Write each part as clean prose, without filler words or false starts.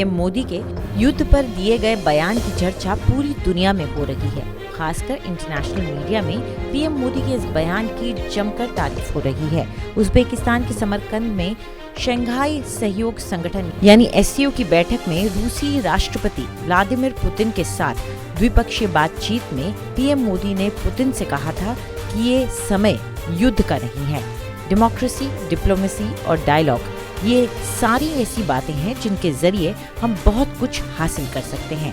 PM Modi के युद्ध पर दिए गए बयान की चर्चा पूरी दुनिया में हो रही है। खासकर इंटरनेशनल मीडिया में पीएम मोदी के इस बयान की जमकर तारीफ हो रही है। उज्बेकिस्तान के समरकंद में शंघाई सहयोग संगठन यानी एससीओ की बैठक में रूसी राष्ट्रपति व्लादिमीर पुतिन के साथ द्विपक्षीय बातचीत में पीएम मोदी ने पुतिन से कहा था कि ये समय युद्ध का नहीं है। डेमोक्रेसी, डिप्लोमेसी और डायलॉग, ये सारी ऐसी बातें हैं जिनके जरिए हम बहुत कुछ हासिल कर सकते हैं।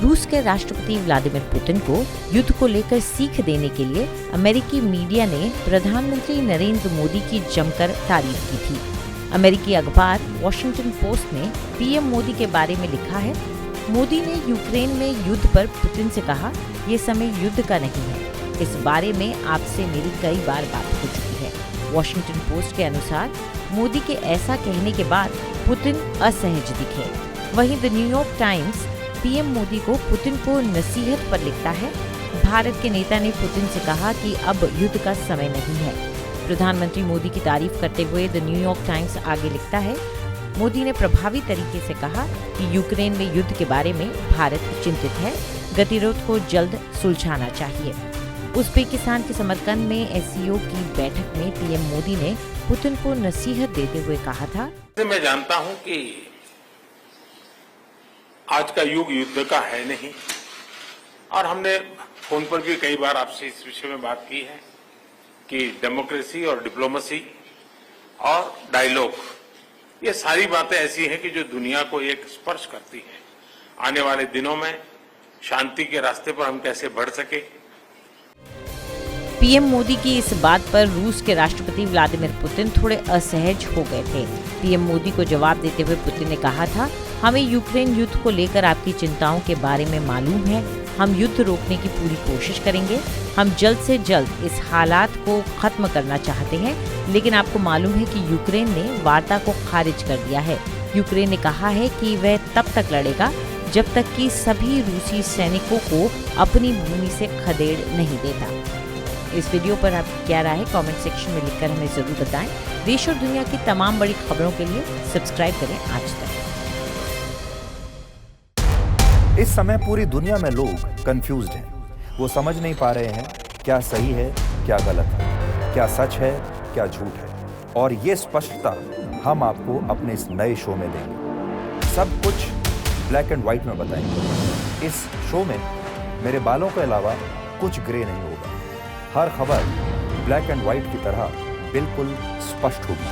रूस के राष्ट्रपति व्लादिमीर पुतिन को युद्ध को लेकर सीख देने के लिए अमेरिकी मीडिया ने प्रधानमंत्री नरेंद्र मोदी की जमकर तारीफ की थी। अमेरिकी अखबार वॉशिंगटन पोस्ट ने पीएम मोदी के बारे में लिखा है, मोदी ने यूक्रेन में युद्ध पर पुतिन से कहा, ये समय युद्ध का नहीं है। इस बारे में आपसे मेरी कई बार बात हो चुकी है। वॉशिंगटन पोस्ट के अनुसार मोदी के ऐसा कहने के बाद पुतिन असहज दिखे। वहीं the New York times PM Modi को पुतिन को नसीहत पर लिखता है, भारत के नेता ने पुतिन से कहा कि अब युद्ध का समय नहीं है। प्रधानमंत्री मोदी की तारीफ करते हुए द न्यूयॉर्क टाइम्स आगे लिखता है, मोदी ने प्रभावी तरीके से कहा कि यूक्रेन में युद्ध के बारे में भारत चिंतित है, गतिरोध को जल्द सुलझाना चाहिए। उज्बेकिस्तान के समरकंद में एससीओ की बैठक में पीएम मोदी ने पुतिन को नसीहत देते हुए कहा था, मैं जानता हूं कि आज का युग युद्ध का है नहीं, और हमने फोन पर भी कई बार आपसे इस विषय में बात की है कि डेमोक्रेसी और डिप्लोमेसी और डायलॉग, ये सारी बातें ऐसी हैं कि जो दुनिया को एक स्पर्श करती है। आने वाले दिनों में शांति के रास्ते पर हम कैसे बढ़ सके। पीएम मोदी की इस बात पर रूस के राष्ट्रपति व्लादिमीर पुतिन थोड़े असहज हो गए थे। पीएम मोदी को जवाब देते हुए पुतिन ने कहा था, हमें यूक्रेन युद्ध को लेकर आपकी चिंताओं के बारे में मालूम है। हम युद्ध रोकने की पूरी कोशिश करेंगे। हम जल्द से जल्द इस हालात को खत्म करना चाहते हैं, लेकिन आपको मालूम है कि यूक्रेन ने वार्ता को खारिज कर दिया है। यूक्रेन ने कहा है कि वह तब तक लड़ेगा जब तक कि सभी रूसी सैनिकों को अपनी भूमि से खदेड़ नहीं देता। इस वीडियो पर आपकी क्या राय है, कमेंट सेक्शन में लिखकर हमें जरूर बताएं। देश और दुनिया की तमाम बड़ी खबरों के लिए सब्सक्राइब करें आज तक। इस समय पूरी दुनिया में लोग कंफ्यूज्ड हैं। वो समझ नहीं पा रहे हैं क्या सही है, क्या गलत है, क्या सच है, क्या झूठ है। और ये स्पष्टता हम आपको अपने इस नए शो में देंगे। सब कुछ ब्लैक एंड व्हाइट में बताएंगे। इस शो में मेरे बालों के अलावा कुछ ग्रे नहीं होगा। हर खबर ब्लैक एंड व्हाइट की तरह बिल्कुल स्पष्ट होगी।